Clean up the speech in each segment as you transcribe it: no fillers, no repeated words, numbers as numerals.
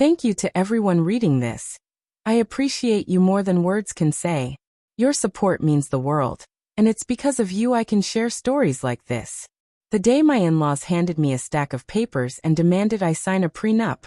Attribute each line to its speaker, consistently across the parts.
Speaker 1: Thank you to everyone reading this. I appreciate you more than words can say. Your support means the world, and it's because of you I can share stories like this. The day my in-laws handed me a stack of papers and demanded I sign a prenup,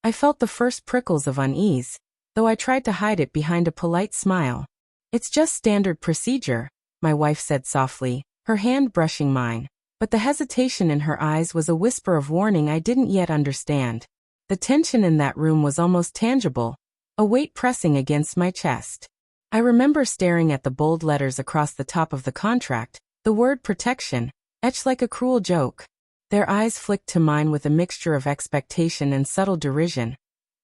Speaker 1: I felt the first prickles of unease, though I tried to hide it behind a polite smile. It's just standard procedure, my wife said softly, her hand brushing mine, but the hesitation in her eyes was a whisper of warning I didn't yet understand. The tension in that room was almost tangible, a weight pressing against my chest. I remember staring at the bold letters across the top of the contract, the word protection, etched like a cruel joke. Their eyes flicked to mine with a mixture of expectation and subtle derision,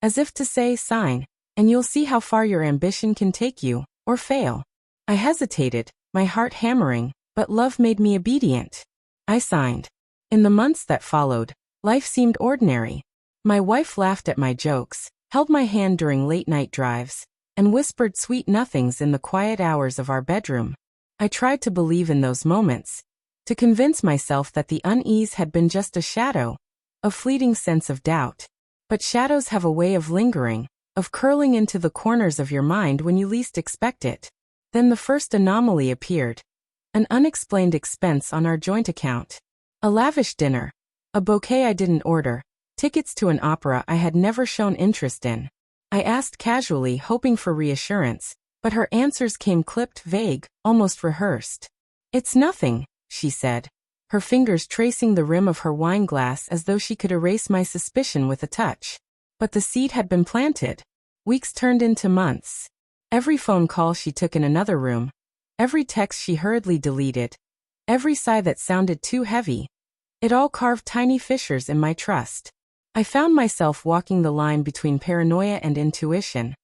Speaker 1: as if to say, sign, and you'll see how far your ambition can take you, or fail. I hesitated, my heart hammering, but love made me obedient. I signed. In the months that followed, life seemed ordinary. My wife laughed at my jokes, held my hand during late-night drives, and whispered sweet nothings in the quiet hours of our bedroom. I tried to believe in those moments, to convince myself that the unease had been just a shadow, a fleeting sense of doubt. But shadows have a way of lingering, of curling into the corners of your mind when you least expect it. Then the first anomaly appeared. An unexplained expense on our joint account. A lavish dinner. A bouquet I didn't order. Tickets to an opera I had never shown interest in. I asked casually, hoping for reassurance, but her answers came clipped, vague, almost rehearsed. It's nothing, she said, her fingers tracing the rim of her wine glass as though she could erase my suspicion with a touch. But the seed had been planted. Weeks turned into months. Every phone call she took in another room, every text she hurriedly deleted, every sigh that sounded too heavy, it all carved tiny fissures in my trust. I found myself walking the line between paranoia and intuition,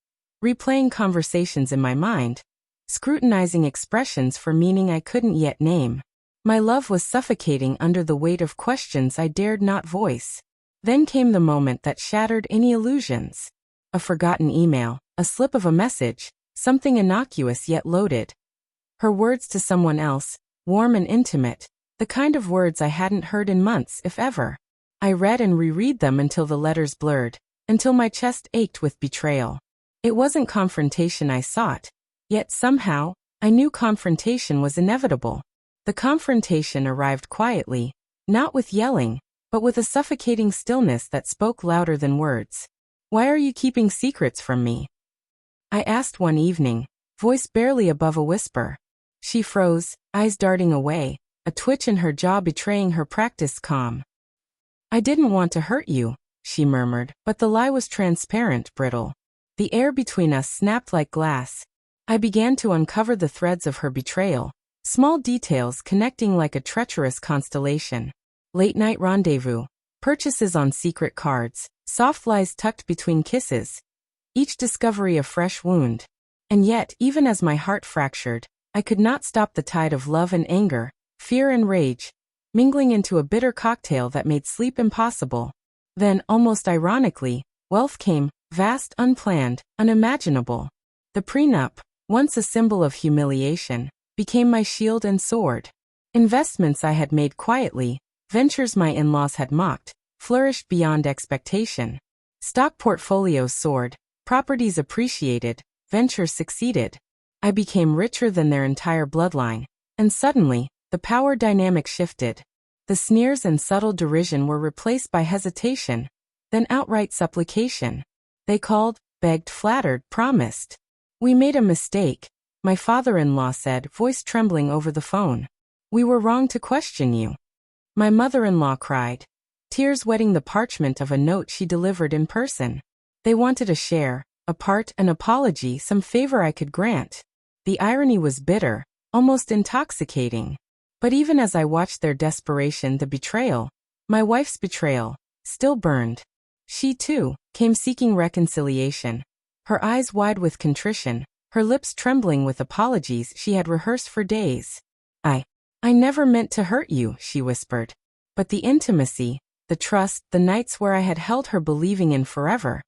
Speaker 1: replaying conversations in my mind, scrutinizing expressions for meaning I couldn't yet name. My love was suffocating under the weight of questions I dared not voice. Then came the moment that shattered any illusions. A forgotten email, a slip of a message, something innocuous yet loaded. Her words to someone else, warm and intimate, the kind of words I hadn't heard in months, if ever. I read and reread them until the letters blurred, until my chest ached with betrayal. It wasn't confrontation I sought, yet somehow, I knew confrontation was inevitable. The confrontation arrived quietly, not with yelling, but with a suffocating stillness that spoke louder than words. Why are you keeping secrets from me? I asked one evening, voice barely above a whisper. She froze, eyes darting away, a twitch in her jaw betraying her practiced calm. I didn't want to hurt you, she murmured, but the lie was transparent, brittle. The air between us snapped like glass. I began to uncover the threads of her betrayal, small details connecting like a treacherous constellation. Late-night rendezvous, purchases on secret cards, soft lies tucked between kisses, each discovery a fresh wound. And yet, even as my heart fractured, I could not stop the tide of love and anger, fear and rage, mingling into a bitter cocktail that made sleep impossible. Then, almost ironically, wealth came, vast, unplanned, unimaginable. The prenup, once a symbol of humiliation, became my shield and sword. Investments I had made quietly, ventures my in-laws had mocked, flourished beyond expectation. Stock portfolios soared, properties appreciated, ventures succeeded. I became richer than their entire bloodline, and suddenly, the power dynamic shifted. The sneers and subtle derision were replaced by hesitation, then outright supplication. They called, begged, flattered, promised. We made a mistake, my father-in-law said, voice trembling over the phone. We were wrong to question you. My mother-in-law cried, tears wetting the parchment of a note she delivered in person. They wanted a share, a part, an apology, some favor I could grant. The irony was bitter, almost intoxicating. But even as I watched their desperation, the betrayal, my wife's betrayal, still burned. She, too, came seeking reconciliation, her eyes wide with contrition, her lips trembling with apologies she had rehearsed for days. I never meant to hurt you, she whispered. But the intimacy, the trust, the nights where I had held her believing in forever,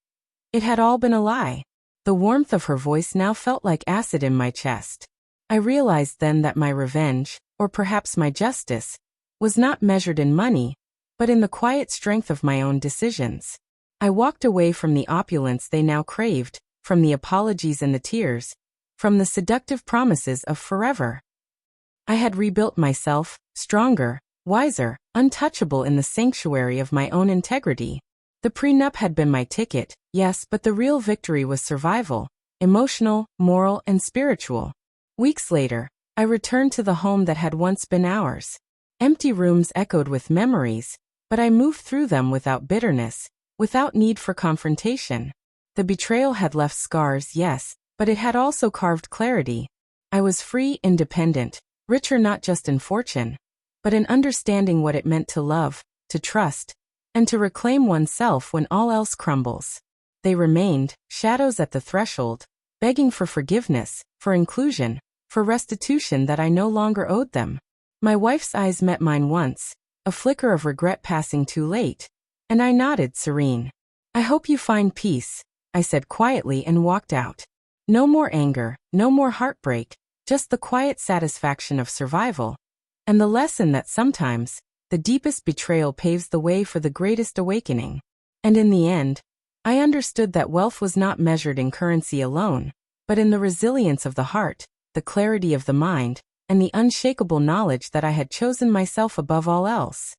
Speaker 1: it had all been a lie. The warmth of her voice now felt like acid in my chest. I realized then that my revenge, or perhaps my justice, was not measured in money, but in the quiet strength of my own decisions. I walked away from the opulence they now craved, from the apologies and the tears, from the seductive promises of forever. I had rebuilt myself, stronger, wiser, untouchable in the sanctuary of my own integrity. The prenup had been my ticket, yes, but the real victory was survival, emotional, moral, and spiritual. Weeks later, I returned to the home that had once been ours. Empty rooms echoed with memories, but I moved through them without bitterness, without need for confrontation. The betrayal had left scars, yes, but it had also carved clarity. I was free, independent, richer not just in fortune, but in understanding what it meant to love, to trust, and to reclaim oneself when all else crumbles. They remained, shadows at the threshold, begging for forgiveness, for inclusion, for restitution that I no longer owed them. My wife's eyes met mine once, a flicker of regret passing too late, and I nodded, serene. "I hope you find peace," I said quietly and walked out. No more anger, no more heartbreak, just the quiet satisfaction of survival, and the lesson that sometimes, the deepest betrayal paves the way for the greatest awakening. And in the end, I understood that wealth was not measured in currency alone, but in the resilience of the heart, the clarity of the mind, and the unshakable knowledge that I had chosen myself above all else.